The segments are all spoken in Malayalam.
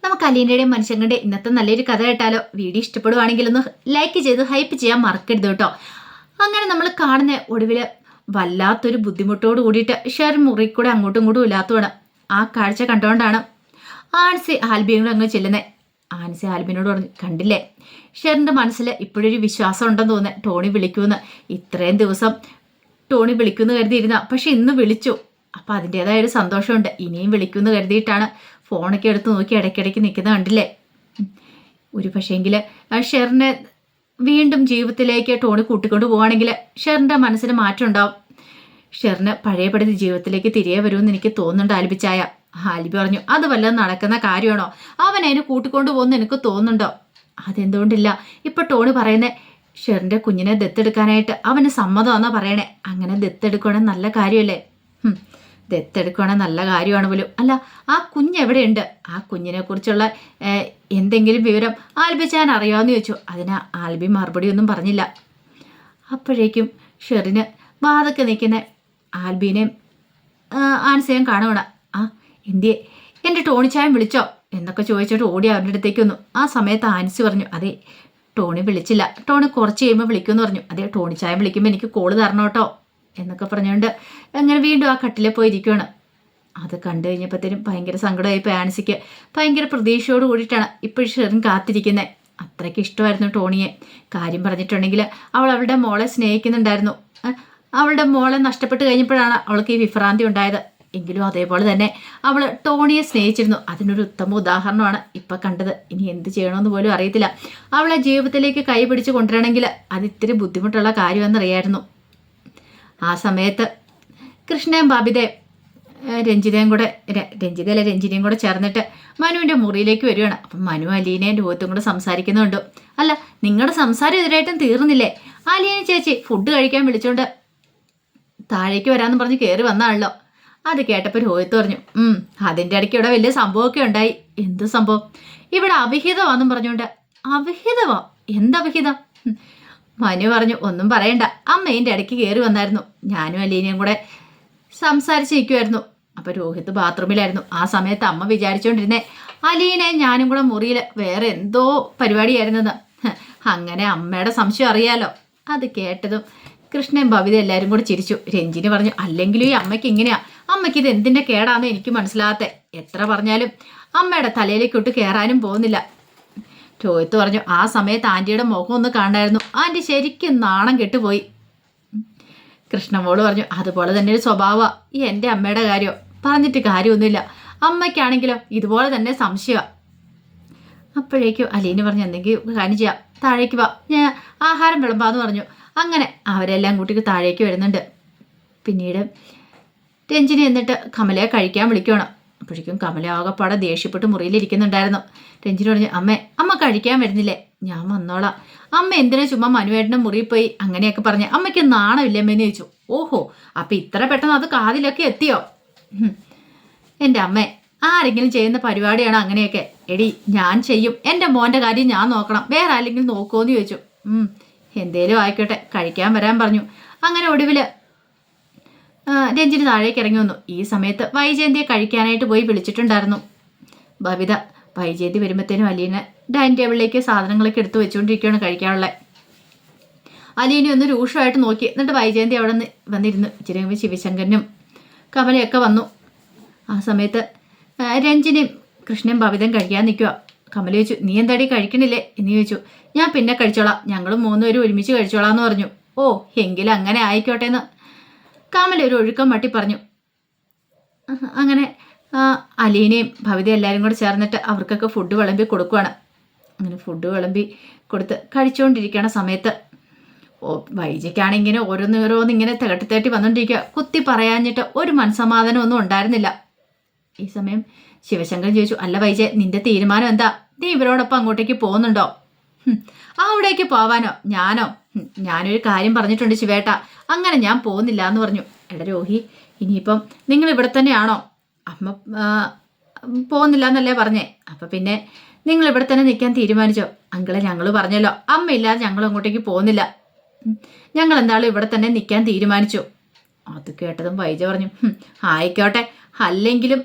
നമുക്ക് അലീനയുടെയും മനുഷ്യങ്ങളുടെയും ഇന്നത്തെ നല്ലൊരു കഥ കേട്ടാലോ? വീഡിയോ ഇഷ്ടപ്പെടുവാണെങ്കിൽ ഒന്ന് ലൈക്ക് ചെയ്ത് ഹൈപ്പ് ചെയ്യാൻ മറക്കരുത് കേട്ടോ. അങ്ങനെ നമ്മൾ കാണുന്ന ഒടുവിൽ വല്ലാത്തൊരു ബുദ്ധിമുട്ടോട് കൂടിയിട്ട് ഷെറിൻ മുറി കൂടെ അങ്ങോട്ടും ഇങ്ങോട്ടും ഇല്ലാത്തതാണ്. ആ കാഴ്ച കണ്ടുകൊണ്ടാണ് ആൻസി ആൽബിയോട് അങ്ങ് ചെല്ലുന്നത്. ആൻസി ആൽബിനോട് പറഞ്ഞു, കണ്ടില്ലേ, ഷെറിൻ്റെ മനസ്സിൽ ഇപ്പോഴൊരു വിശ്വാസം ഉണ്ടെന്ന് തോന്നുന്നത്. ടോണി വിളിക്കുമെന്ന് ഇത്രയും ദിവസം ടോണി വിളിക്കുമെന്ന് കരുതിയിരുന്ന, പക്ഷെ ഇന്ന് വിളിച്ചു. അപ്പം അതിൻ്റെതായ ഒരു സന്തോഷമുണ്ട്. ഇനിയും വിളിക്കുമെന്ന് കരുതിയിട്ടാണ് ഫോണൊക്കെ എടുത്ത് നോക്കി ഇടയ്ക്കിടയ്ക്ക് നിൽക്കുന്നത് കണ്ടില്ലേ. ഒരു പക്ഷേങ്കിൽ ഷെറിനെ വീണ്ടും ജീവിതത്തിലേക്ക് ടോണി കൂട്ടിക്കൊണ്ട് പോവുകയാണെങ്കിൽ ഷെറിൻ്റെ മനസ്സിന് മാറ്റം ഉണ്ടാവും. ഷെറിന് പഴയപടി ജീവിതത്തിലേക്ക് തിരികെ വരുമെന്ന് എനിക്ക് തോന്നുന്നുണ്ട് ആൽബിച്ചായ. ആൽബി പറഞ്ഞു, അത് വല്ലതും നടക്കുന്ന കാര്യമാണോ? അവൻ അതിന് കൂട്ടിക്കൊണ്ട് പോകുമെന്ന് എനിക്ക് തോന്നുന്നുണ്ടോ? അതെന്തുകൊണ്ടില്ല. ഇപ്പം ടോണി പറയുന്നത് ഷെറിൻ്റെ കുഞ്ഞിനെ ദത്തെടുക്കാനായിട്ട് അവന് സമ്മതമാണെന്നാണ് പറയണേ. അങ്ങനെ ദത്തെടുക്കണേ നല്ല കാര്യമല്ലേ? ദത്തെടുക്കുകയാണെങ്കിൽ നല്ല കാര്യമാണ് പോലും. അല്ല, ആ കുഞ്ഞെവിടെയുണ്ട്? ആ കുഞ്ഞിനെ കുറിച്ചുള്ള എന്തെങ്കിലും വിവരം ആൽബിച്ചാൻ അറിയാമെന്ന് ചോദിച്ചു. അതിന് ആൽബി മറുപടി ഒന്നും പറഞ്ഞില്ല. അപ്പോഴേക്കും ഷെറിന് വാതൊക്കെ നിൽക്കുന്ന ആൽബീനെയും ആൻസയും കാണുകയാണ്. ആ എന്തിയെ, എൻ്റെ ടോണിച്ചായം വിളിച്ചോ എന്നൊക്കെ ചോദിച്ചിട്ട് ഓടി അവരുടെ അടുത്തേക്ക് വന്നു. ആ സമയത്ത് ആൻസി പറഞ്ഞു, അതെ ടോണി വിളിച്ചില്ല, ടോണി കുറച്ച് കഴിയുമ്പോൾ വിളിക്കുമെന്ന് പറഞ്ഞു. അതെ ടോണിച്ചായം വിളിക്കുമ്പോൾ എനിക്ക് കോള് തരണം കേട്ടോ എന്നൊക്കെ പറഞ്ഞുകൊണ്ട് അങ്ങനെ വീണ്ടും ആ കട്ടിലെ പോയിരിക്കുകയാണ്. അത് കണ്ടു കഴിഞ്ഞപ്പോഴത്തേനും ഭയങ്കര സങ്കടമായിപ്പോൾ ആൻസിക്ക്. ഭയങ്കര പ്രതീക്ഷയോട് കൂടിയിട്ടാണ് ഇപ്പോൾ ഷെറിൻ കാത്തിരിക്കുന്നത്. അത്രയ്ക്ക് ഇഷ്ടമായിരുന്നു ടോണിയെ. കാര്യം പറഞ്ഞിട്ടുണ്ടെങ്കിൽ അവൾ അവളുടെ മോളെ സ്നേഹിക്കുന്നുണ്ടായിരുന്നു. അവളുടെ മോളെ നഷ്ടപ്പെട്ട് കഴിഞ്ഞപ്പോഴാണ് അവൾക്ക് ഈ വിഭ്രാന്തി ഉണ്ടായത്. എങ്കിലും അതേപോലെ തന്നെ അവൾ ടോണിയെ സ്നേഹിച്ചിരുന്നു. അതിനൊരു ഉത്തമ ഉദാഹരണമാണ് ഇപ്പം കണ്ടത്. ഇനി എന്ത് ചെയ്യണമെന്ന് പോലും അറിയത്തില്ല. അവളെ ജീവിതത്തിലേക്ക് കൈ പിടിച്ച് കൊണ്ടുവരണമെങ്കിൽ അത് ഇത്തിരി ബുദ്ധിമുട്ടുള്ള കാര്യമെന്നറിയായിരുന്നു. ആ സമയത്ത് കൃഷ്ണയും ബബിതയും രഞ്ജിനിയും കൂടെ ചേർന്നിട്ട് മനുവിൻ്റെ മുറിയിലേക്ക് വരികയാണ്. അപ്പം മനു അലീനയും രോഹിത്തും കൂടെ സംസാരിക്കുന്നുണ്ട്. അല്ല, നിങ്ങളുടെ സംസാരം എതിരായിട്ടും തീർന്നില്ലേ? അലീന ചേച്ചി ഫുഡ് കഴിക്കാൻ വിളിച്ചോണ്ട് താഴേക്ക് വരാമെന്ന് പറഞ്ഞ് കയറി വന്നാണല്ലോ. അത് കേട്ടപ്പോൾ രോഹിത്ത് പറഞ്ഞു, അതിൻ്റെ ഇടയ്ക്ക് ഇവിടെ വലിയ സംഭവമൊക്കെ ഉണ്ടായി. എന്ത് സംഭവം? ഇവിടെ അവിഹിതമാണെന്നും പറഞ്ഞുകൊണ്ട്. അവിഹിതമോ? എന്തവിഹിതം? മനു പറഞ്ഞു, ഒന്നും പറയണ്ട, അമ്മ എൻ്റെ ഇടയ്ക്ക് കയറി വന്നായിരുന്നു. ഞാനും അലീനയും കൂടെ സംസാരിച്ചിരിക്കുമായിരുന്നു. അപ്പോൾ രോഹിത് ബാത്റൂമിലായിരുന്നു. ആ സമയത്ത് അമ്മ വിചാരിച്ചുകൊണ്ടിരുന്നേ അലീനയും ഞാനും കൂടെ മുറിയിൽ വേറെ എന്തോ പരിപാടിയായിരുന്നെന്ന്. അങ്ങനെ അമ്മയുടെ സംശയം അറിയാലോ. അത് കേട്ടതും കൃഷ്ണയും ഭവിത എല്ലാവരും കൂടെ ചിരിച്ചു. രഞ്ജിനി പറഞ്ഞു, അല്ലെങ്കിലും ഈ അമ്മയ്ക്ക് ഇങ്ങനെയാ. അമ്മയ്ക്ക് ഇത് എന്തിൻ്റെ കേടാന്ന് എനിക്ക് മനസ്സിലാകാത്ത. എത്ര പറഞ്ഞാലും അമ്മയുടെ തലയിലേക്കൊട്ട് കയറാനും പോകുന്നില്ല. രോഹിത്ത് പറഞ്ഞു, ആ സമയത്ത് ആൻറ്റിയുടെ മുഖം ഒന്ന് കാണായിരുന്നു. ആൻറ്റി ശരിക്കും നാണം കെട്ടുപോയി. കൃഷ്ണമോള് പറഞ്ഞു, അതുപോലെ തന്നെ ഒരു സ്വഭാവമാണ് ഈ എൻ്റെ അമ്മയുടെ കാര്യം. പറഞ്ഞിട്ട് കാര്യമൊന്നുമില്ല. അമ്മയ്ക്കാണെങ്കിലോ ഇതുപോലെ തന്നെ സംശയമാണ്. അപ്പോഴേക്കും അലീന പറഞ്ഞു, എന്തെങ്കിലും കാര്യം ചെയ്യാം, താഴേക്ക് വാ, ഞാൻ ആഹാരം വിളമ്പാന്ന് പറഞ്ഞു. അങ്ങനെ അവരെല്ലാം കൂട്ടിക്ക് താഴേക്ക് വരുന്നുണ്ട്. പിന്നീട് രഞ്ജിനി എന്നിട്ട് കമലയെ കഴിക്കാൻ വിളിക്കണം. അപ്പോഴേക്കും കമല ആകെപ്പാടെ ദേഷ്യപ്പെട്ട് മുറിയിലിരിക്കുന്നുണ്ടായിരുന്നു. രഞ്ജിനി പറഞ്ഞു, അമ്മ കഴിക്കാൻ വരുന്നില്ലേ? ഞാൻ വന്നോളാം. അമ്മ എന്തിനാ ചുമ്മാ മനുവേട്ടൻ്റെ മുറിയിൽ പോയി അങ്ങനെയൊക്കെ പറഞ്ഞ്? അമ്മയ്ക്ക് നാണമില്ലമ്മേന്ന് ചോദിച്ചു. ഓഹോ, അപ്പം ഇത്ര പെട്ടെന്ന് അത് കാതിലൊക്കെ എത്തിയോ? എൻ്റെ അമ്മേ, ആരെങ്കിലും ചെയ്യുന്ന പരിപാടിയാണ് അങ്ങനെയൊക്കെ. എടി ഞാൻ ചെയ്യും, എൻ്റെ മോൻ്റെ കാര്യം ഞാൻ നോക്കണം, വേറെ ആരെങ്കിലും നോക്കുമോയെന്ന് ചോദിച്ചു. എന്തേലും ആയിക്കോട്ടെ, കഴിക്കാൻ വരാൻ പറഞ്ഞു. അങ്ങനെ ഒടുവിൽ രഞ്ജിനി താഴേക്ക് ഇറങ്ങി വന്നു. ഈ സമയത്ത് വൈജയന്തിയെ കഴിക്കാനായിട്ട് പോയി വിളിച്ചിട്ടുണ്ടായിരുന്നു ബബിത. വൈജയന്തി വരുമ്പോഴത്തേനും അലീന ഡൈനിങ് ടേബിളിലേക്ക് സാധനങ്ങളൊക്കെ എടുത്ത് വെച്ചുകൊണ്ടിരിക്കുകയാണ് കഴിക്കാനുള്ള. അലീന ഒന്ന് രൂക്ഷമായിട്ട് നോക്കി. എന്നിട്ട് വൈജയന്തി അവിടെ നിന്ന് വന്നിരുന്നു. ഇച്ചിരി കഴിയുമ്പോൾ ശിവശങ്കരനും കമലയൊക്കെ വന്നു. ആ സമയത്ത് രഞ്ജിനിയും കൃഷ്ണയും ബബിതയും കഴിക്കാൻ നിൽക്കുക. കമല ചോദിച്ചു, നീ എന്താടി കഴിക്കണില്ലേ എന്ന് ചോദിച്ചു. ഞാൻ പിന്നെ കഴിച്ചോളാം, ഞങ്ങൾ മൂന്നുപേരും ഒരുമിച്ച് കഴിച്ചോളാം എന്ന് പറഞ്ഞു. ഓ, എങ്കിലും അങ്ങനെ ആയിക്കോട്ടെ എന്ന് കമല ഒരു ഒഴുക്കം മട്ടി പറഞ്ഞു. അങ്ങനെ അലീനയും ഭവിതയും എല്ലാവരും കൂടെ ചേർന്നിട്ട് അവർക്കൊക്കെ ഫുഡ് വിളമ്പി കൊടുക്കുകയാണ്. അങ്ങനെ ഫുഡ് വിളമ്പി കൊടുത്ത് കഴിച്ചുകൊണ്ടിരിക്കണ സമയത്ത് വൈജയ്ക്കാണിങ്ങനെ ഓരോന്നിങ്ങനെ തികട്ടി വന്നുകൊണ്ടിരിക്കുക. കുത്തി പറയാഞ്ഞിട്ട് ഒരു മനസ്സമാധാനം ഒന്നും ഉണ്ടായിരുന്നില്ല. ഈ സമയം ശിവശങ്കരൻ ചോദിച്ചു, അല്ല വൈജയ്, നിന്റെ തീരുമാനം എന്താ? നീ ഇവരോടൊപ്പം അങ്ങോട്ടേക്ക് പോകുന്നുണ്ടോ? അവിടേക്ക് പോവാനോ? ഞാനൊരു കാര്യം പറഞ്ഞിട്ടുണ്ട് ശിവേട്ട, അങ്ങനെ ഞാൻ പോകുന്നില്ല എന്ന് പറഞ്ഞു. എടാ രോഹി, ഇനിയിപ്പം നിങ്ങൾ ഇവിടെ തന്നെയാണോ? അമ്മ പോകുന്നില്ല എന്നല്ലേ പറഞ്ഞേ? അപ്പം പിന്നെ നിങ്ങൾ ഇവിടെ തന്നെ നിൽക്കാൻ തീരുമാനിച്ചോ? അങ്കിളെ, ഞങ്ങൾ പറഞ്ഞല്ലോ, അമ്മയില്ലാതെ ഞങ്ങൾ അങ്ങോട്ടേക്ക് പോകുന്നില്ല, ഞങ്ങൾ എന്തായാലും ഇവിടെ തന്നെ നിൽക്കാൻ തീരുമാനിച്ചു. അത് കേട്ടതും വൈജ പറഞ്ഞു, ആയിക്കോട്ടെ, അല്ലെങ്കിലും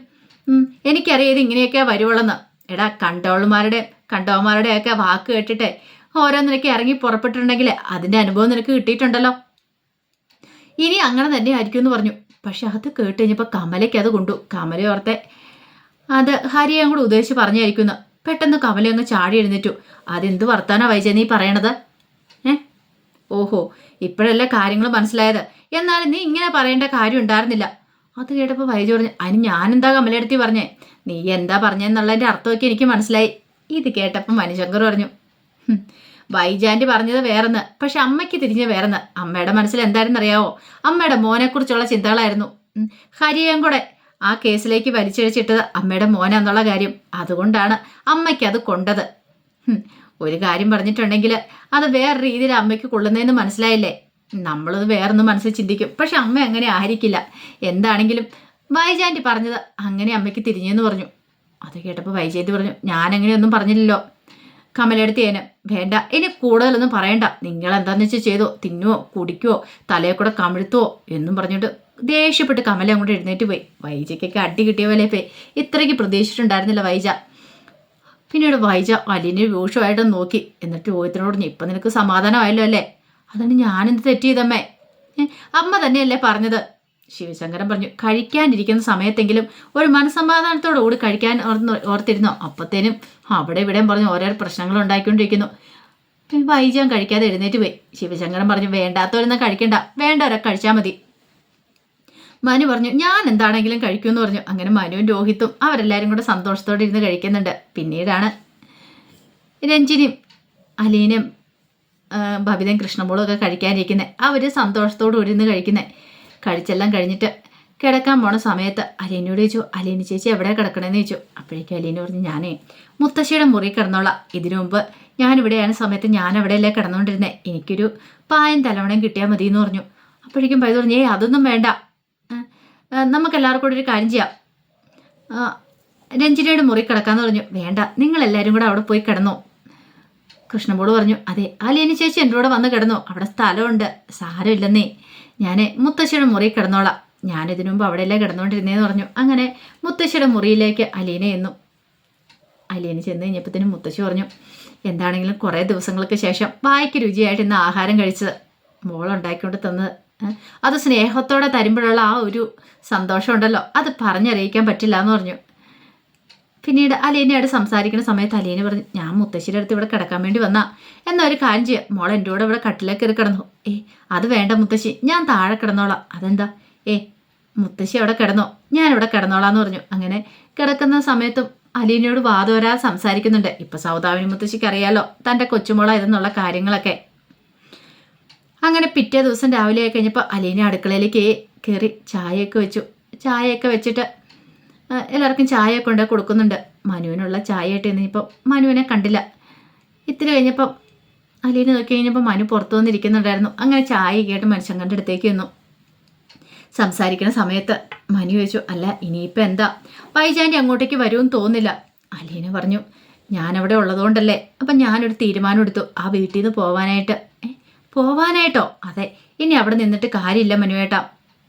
എനിക്കറിയാം ഇത് ഇങ്ങനെയൊക്കെ വരുവുള്ളെന്ന്. എടാ കണ്ടവന്മാരുടെയൊക്കെ വാക്ക് കേട്ടിട്ടെ ഓരോ നിനക്ക് ഇറങ്ങി പുറപ്പെട്ടിട്ടുണ്ടെങ്കിൽ അതിൻ്റെ അനുഭവം നിനക്ക് കിട്ടിയിട്ടുണ്ടല്ലോ. ഇനി അങ്ങനെ തന്നെ ആയിരിക്കും എന്ന് പറഞ്ഞു. പക്ഷെ അത് കേട്ട് കഴിഞ്ഞപ്പോൾ കമലയ്ക്ക് അത് കൊണ്ടു. കമല ഓർത്തെ അത് ഹരിയെ കൂടെ ഉദ്ദേശിച്ച് പറഞ്ഞായിരിക്കുന്നു. പെട്ടെന്ന് കമല അങ്ങ് ചാടി എഴുന്നേറ്റു. അതെന്ത് വർത്താനാ വൈജ നീ പറയണത്? ഓഹോ, ഇപ്പോഴല്ലേ കാര്യങ്ങൾ മനസ്സിലായത്. എന്നാലും നീ ഇങ്ങനെ പറയേണ്ട കാര്യം ഉണ്ടായിരുന്നില്ല. അത് കേട്ടപ്പോൾ വൈജ പറഞ്ഞു, അതിന് ഞാനെന്താ കമലയെടുത്തി പറഞ്ഞേ? നീ എന്താ പറഞ്ഞെന്നുള്ളതിൻ്റെ അർത്ഥമൊക്കെ എനിക്ക് മനസ്സിലായി. ഇത് കേട്ടപ്പോൾ മനുശങ്കർ പറഞ്ഞു, വൈജാൻറ്റി പറഞ്ഞത് വേറെന്ന്, പക്ഷെ അമ്മയ്ക്ക് തിരിഞ്ഞ് വേറെന്ന്. അമ്മയുടെ മനസ്സിൽ എന്തായിരുന്നു അറിയാവോ? അമ്മയുടെ മോനെക്കുറിച്ചുള്ള ചിന്തകളായിരുന്നു. ഹരിയേയും കൂടെ ആ കേസിലേക്ക് വലിച്ചഴിച്ചിട്ടത് അമ്മയുടെ മോനാന്നുള്ള കാര്യം. അതുകൊണ്ടാണ് അമ്മയ്ക്ക് അത് കൊണ്ടത്. ഒരു കാര്യം പറഞ്ഞിട്ടുണ്ടെങ്കിൽ അത് വേറെ രീതിയിൽ അമ്മയ്ക്ക് കൊള്ളുന്നതെന്ന് മനസ്സിലായില്ലേ? നമ്മളത് വേറൊന്നും മനസ്സിൽ ചിന്തിക്കും, പക്ഷെ അമ്മ അങ്ങനെ ആയിരിക്കില്ല. എന്താണെങ്കിലും വൈജാൻറ്റി പറഞ്ഞത് അങ്ങനെ അമ്മയ്ക്ക് തിരിഞ്ഞെന്ന് പറഞ്ഞു. അത് കേട്ടപ്പോൾ വൈജയന്തി പറഞ്ഞു, ഞാനങ്ങനെയൊന്നും പറഞ്ഞില്ലല്ലോ കമലെടുത്തേന്. വേണ്ട, ഇനി കൂടുതലൊന്നും പറയണ്ട. നിങ്ങൾ എന്താന്ന് വെച്ചാൽ ചെയ്തോ, തിന്നുവോ കുടിക്കുവോ തലയെ കൂടെ കമിഴ്ത്തുവോ എന്നും പറഞ്ഞിട്ട് ദേഷ്യപ്പെട്ട് കമല അങ്ങോട്ട് എഴുന്നേറ്റ് പോയി. വൈജയ്ക്കൊക്കെ അടി കിട്ടിയ പോലെ പോയി. ഇത്രയ്ക്ക് പ്രതീക്ഷിച്ചിട്ടുണ്ടായിരുന്നില്ല വൈജ. പിന്നീട് വൈജ അലിനെ രൂക്ഷമായിട്ട് നോക്കി. എന്നിട്ട് രോഹിത്തിനോട് പറഞ്ഞു, ഇപ്പം നിനക്ക് സമാധാനമായല്ലോ അല്ലേ? അതുകൊണ്ട് ഞാനെന്ത് തെറ്റ് ചെയ്തമ്മേ? അമ്മ തന്നെയല്ലേ പറഞ്ഞത്? ശിവശങ്കരൻ പറഞ്ഞു, കഴിക്കാനിരിക്കുന്ന സമയത്തെങ്കിലും ഒരു മനസ്സമാധാനത്തോടു കൂടി കഴിക്കാൻ ഓർത്തിരുന്നോ? അപ്പത്തേനും അവിടെ ഇവിടെയും പറഞ്ഞു ഓരോ പ്രശ്നങ്ങൾ ഉണ്ടായിക്കൊണ്ടിരിക്കുന്നു. വൈജാൻ കഴിക്കാതെ എഴുന്നേറ്റ് പോയി. ശിവശങ്കരൻ പറഞ്ഞു, വേണ്ടാത്തവരൊന്നും കഴിക്കണ്ട, വേണ്ടവരൊക്കെ കഴിച്ചാൽ മതി. മനു പറഞ്ഞു, ഞാൻ എന്താണെങ്കിലും കഴിക്കുമെന്ന് പറഞ്ഞു. അങ്ങനെ മനുവും രോഹിത്തും അവരെല്ലാവരും കൂടെ സന്തോഷത്തോടെ ഇരുന്ന് കഴിക്കുന്നുണ്ട്. പിന്നീടാണ് രഞ്ജിനിയും അലീനും ബബിതയും കൃഷ്ണമോളും ഒക്കെ കഴിക്കാനിരിക്കുന്നത്. അവർ സന്തോഷത്തോടു കൂടി ഇരുന്ന് കഴിക്കുന്നത്. കഴിച്ചെല്ലാം കഴിഞ്ഞിട്ട് കിടക്കാൻ പോണ സമയത്ത് അലീനോട് ചോദിച്ചു, അലീന ചേച്ചി എവിടെ കിടക്കണമെന്ന് ചോദിച്ചു. അപ്പോഴേക്കും അലീന പറഞ്ഞു, ഞാനേ മുത്തശ്ശിയുടെ മുറി കിടന്നോളാം. ഇതിനു മുമ്പ് ഞാനിവിടെയാണ് സമയത്ത് ഞാൻ അവിടെയല്ലേ കിടന്നുകൊണ്ടിരുന്നത്. എനിക്കൊരു പായം തലവണയും കിട്ടിയാൽ മതി എന്ന് പറഞ്ഞു. അപ്പോഴേക്കും പൈത് പറഞ്ഞു, അതൊന്നും വേണ്ട, നമുക്കെല്ലാവർക്കും കൂടെ ഒരു കാര്യം ചെയ്യാം, രഞ്ജിനിയുടെ മുറി കിടക്കാമെന്ന് പറഞ്ഞു. വേണ്ട, നിങ്ങളെല്ലാവരും കൂടെ അവിടെ പോയി കിടന്നോ. കൃഷ്ണമോള് പറഞ്ഞു, അതെ അലീന ചേച്ചി എൻ്റെ കൂടെ വന്ന് കിടന്നോ, അവിടെ സ്ഥലമുണ്ട്. സാരമില്ലെന്നേ, ഞാൻ മുത്തശ്ശിയുടെ മുറി കിടന്നോളാം. ഞാനിതിനു മുമ്പ് അവിടെയല്ലേ കിടന്നുകൊണ്ടിരുന്നേന്ന് പറഞ്ഞു. അങ്ങനെ മുത്തശ്ശിയുടെ മുറിയിലേക്ക് അലീന എന്നു. അലീന ചെന്ന് കഴിഞ്ഞപ്പോഴത്തേനും മുത്തശ്ശി പറഞ്ഞു, എന്താണെങ്കിലും കുറേ ദിവസങ്ങൾക്ക് ശേഷം വായിക്ക് രുചിയായിട്ട് ഇന്ന് ആഹാരം കഴിച്ചത് മോളുണ്ടാക്കിക്കൊണ്ട് തന്നത്. അത് സ്നേഹത്തോടെ തരുമ്പോഴുള്ള ആ ഒരു സന്തോഷം ഉണ്ടല്ലോ, അത് പറഞ്ഞറിയിക്കാൻ പറ്റില്ല എന്ന് പറഞ്ഞു. പിന്നീട് അലീനയോട് സംസാരിക്കുന്ന സമയത്ത് അലീന പറഞ്ഞു, ഞാൻ മുത്തശ്ശിയുടെ അടുത്ത് ഇവിടെ കിടക്കാൻ വേണ്ടി വന്നാ. എന്നൊരു കാര്യം ചെയ്യാം, മോൾ എൻ്റെ കൂടെ ഇവിടെ കട്ടിലേക്ക് കയറി കിടന്നു. അത് വേണ്ട മുത്തശ്ശി, ഞാൻ താഴെ കിടന്നോളാം. അതെന്താ? മുത്തശ്ശി അവിടെ കിടന്നോ, ഞാനിവിടെ കിടന്നോളാന്ന് പറഞ്ഞു. അങ്ങനെ കിടക്കുന്ന സമയത്തും അലീനയോട് വാദോരാ സംസാരിക്കുന്നുണ്ട്. ഇപ്പം സൗദാമിനി മുത്തശ്ശിക്ക് അറിയാലോ തൻ്റെ കൊച്ചുമോള ഇതെന്നുള്ള കാര്യങ്ങളൊക്കെ. അങ്ങനെ പിറ്റേ ദിവസം രാവിലെ ആയി കഴിഞ്ഞപ്പോൾ അലീന അടുക്കളയിലേക്ക് കയറി ചായയൊക്കെ വെച്ചു. ചായയൊക്കെ വെച്ചിട്ട് എല്ലാവർക്കും ചായയൊക്കെ കൊണ്ട് കൊടുക്കുന്നുണ്ട്. മനുവിനുള്ള ചായ ഇട്ട് കഴിഞ്ഞപ്പോൾ മനുവിനെ കണ്ടില്ല. ഇത്തിരി കഴിഞ്ഞപ്പം അലീന നോക്കി കഴിഞ്ഞപ്പോൾ മനു പുറത്തു വന്നിരിക്കുന്നുണ്ടായിരുന്നു. അങ്ങനെ ചായ കേട്ട് മനുഷ്യങ്കൻ്റെ അടുത്തേക്ക് വന്നു. സംസാരിക്കുന്ന സമയത്ത് മനു ചോദിച്ചു, അല്ല ഇനിയിപ്പോൾ എന്താ? വൈജാൻറ്റി അങ്ങോട്ടേക്ക് വരുമെന്ന് തോന്നുന്നില്ല. അലീന പറഞ്ഞു, ഞാനവിടെ ഉള്ളതുകൊണ്ടല്ലേ. അപ്പം ഞാനൊരു തീരുമാനം എടുത്തു, ആ വീട്ടിൽ നിന്ന് പോവാനായിട്ട്. പോവാനായിട്ടോ? അതെ, ഇനി അവിടെ നിന്നിട്ട് കാര്യമില്ല മനുവേട്ടാ,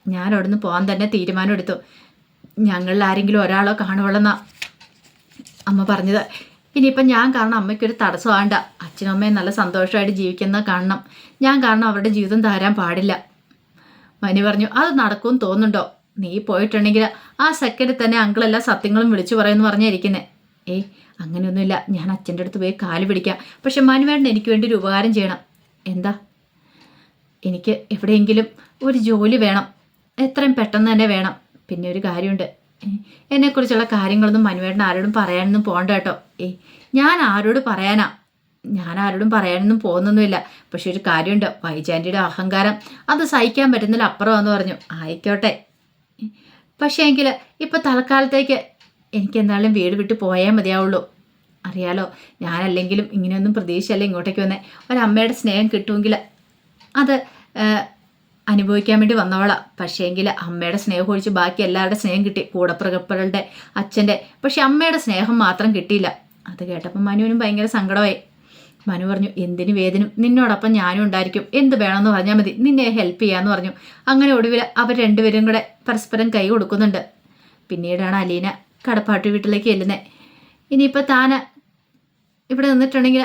ഞാൻ അവിടെ നിന്ന് പോകാൻ തന്നെ തീരുമാനം എടുത്തു. ഞങ്ങളിൽ ആരെങ്കിലും ഒരാളോ കാണുവള്ളെന്നാ അമ്മ പറഞ്ഞത്. ഇനിയിപ്പം ഞാൻ കാരണം അമ്മയ്ക്കൊരു തടസ്സമാണ്ട. അച്ഛനും അമ്മയും നല്ല സന്തോഷമായിട്ട് ജീവിക്കുന്ന കാണണം. ഞാൻ കാരണം അവരുടെ ജീവിതം തരാൻ പാടില്ല. മനു പറഞ്ഞു, അത് നടക്കുമെന്ന് തോന്നുന്നുണ്ടോ? നീ പോയിട്ടുണ്ടെങ്കിൽ ആ സെക്കൻഡിൽ തന്നെ അങ്കിളെല്ലാം സത്യങ്ങളും വിളിച്ചു പറയുമെന്ന് പറഞ്ഞായിരിക്കുന്നേ. അങ്ങനെയൊന്നുമില്ല, ഞാൻ അച്ഛൻ്റെ അടുത്ത് പോയി കാല് പിടിക്കാം. പക്ഷെ മനുവേട്ടൻ എനിക്ക് വേണ്ടി ഒരു ഉപകാരം ചെയ്യണം. എന്താ? എനിക്ക് എവിടെയെങ്കിലും ഒരു ജോലി വേണം, എത്രയും പെട്ടെന്ന് തന്നെ വേണം. പിന്നെ ഒരു കാര്യമുണ്ട്, എന്നെക്കുറിച്ചുള്ള കാര്യങ്ങളൊന്നും മനുവേട്ടൻ ആരോടും പറയാനൊന്നും പോകണ്ട കേട്ടോ. ഞാൻ ആരോടും പറയാനൊന്നും പോകുന്നൊന്നുമില്ല. പക്ഷെ ഒരു കാര്യമുണ്ട്, വൈജാൻറ്റിയുടെ അഹങ്കാരം അത് സഹിക്കാൻ പറ്റുന്നില്ല അപ്പുറമാണെന്ന് പറഞ്ഞു. ആയിക്കോട്ടെ, പക്ഷേ എങ്കിൽ ഇപ്പം തൽക്കാലത്തേക്ക് എനിക്ക് എന്തായാലും വീട് വിട്ട് പോയാൽ മതിയാവുള്ളൂ. അറിയാലോ, ഞാനല്ലെങ്കിലും ഇങ്ങനെയൊന്നും പ്രതീക്ഷയല്ല ഇങ്ങോട്ടേക്ക് വന്നേ. ഒരമ്മയുടെ സ്നേഹം കിട്ടുമെങ്കിൽ അത് അനുഭവിക്കാൻ വേണ്ടി വന്നവളാണ്. പക്ഷേ എങ്കിൽ അമ്മയുടെ സ്നേഹം ഒഴിച്ച് ബാക്കി എല്ലാവരുടെ സ്നേഹം കിട്ടി, കൂടപ്പിറപ്പുകളുടെ, അച്ഛൻ്റെ. പക്ഷെ അമ്മയുടെ സ്നേഹം മാത്രം കിട്ടിയില്ല. അത് കേട്ടപ്പോൾ മനുവിനും ഭയങ്കര സങ്കടമായി. മനു പറഞ്ഞു, എന്തിനു വേദനും നിന്നോടൊപ്പം ഞാനും ഉണ്ടായിരിക്കും, എന്ത് വേണമെന്ന് പറഞ്ഞാൽ മതി, നിന്നെ ഹെൽപ്പ് ചെയ്യാമെന്ന് പറഞ്ഞു. അങ്ങനെ ഒടുവിൽ അവർ രണ്ടുപേരും കൂടെ പരസ്പരം കൈ കൊടുക്കുന്നുണ്ട്. പിന്നീടാണ് അലീന കടപ്പാട്ട് വീട്ടിലേക്ക് ചെല്ലുന്നത്. ഇനിയിപ്പോൾ താൻ ഇവിടെ നിന്നിട്ടുണ്ടെങ്കിൽ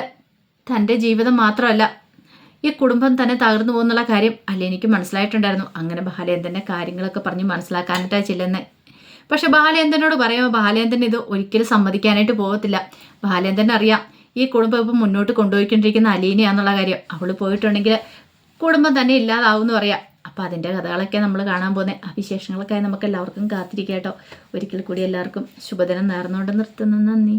തൻ്റെ ജീവിതം മാത്രമല്ല ഈ കുടുംബം തന്നെ തകർന്നു പോകുന്നുള്ള കാര്യം എനിക്ക് മനസ്സിലായിട്ടുണ്ടായിരുന്നു. അങ്ങനെ ബാലേന്ദ്രൻ്റെ കാര്യങ്ങളൊക്കെ പറഞ്ഞ് മനസ്സിലാക്കാനായിട്ടാണ് ചെല്ലുന്നത്. പക്ഷെ ബാലേന്ദ്രനോട് പറയുമ്പോൾ ബാലേന്ദ്രൻ ഇത് ഒരിക്കലും സമ്മതിക്കാനായിട്ട് പോകത്തില്ല. ബാലേന്ദ്രൻ അറിയാം ഈ കുടുംബം ഇപ്പം മുന്നോട്ട് കൊണ്ടുപോയിക്കൊണ്ടിരിക്കുന്ന അലീനയാന്നുള്ള കാര്യം. അവൾ പോയിട്ടുണ്ടെങ്കിൽ കുടുംബം തന്നെ ഇല്ലാതാവും എന്ന് പറയാം. അപ്പോൾ അതിൻ്റെ കഥകളൊക്കെ നമ്മൾ കാണാൻ പോകുന്നത്. ആ വിശേഷങ്ങളൊക്കെ നമുക്ക് എല്ലാവർക്കും കാത്തിരിക്കാം കേട്ടോ. ഒരിക്കൽ കൂടി എല്ലാവർക്കും ശുഭദിനം നേർന്നുകൊണ്ട് നിർത്തുന്നു. നന്ദി.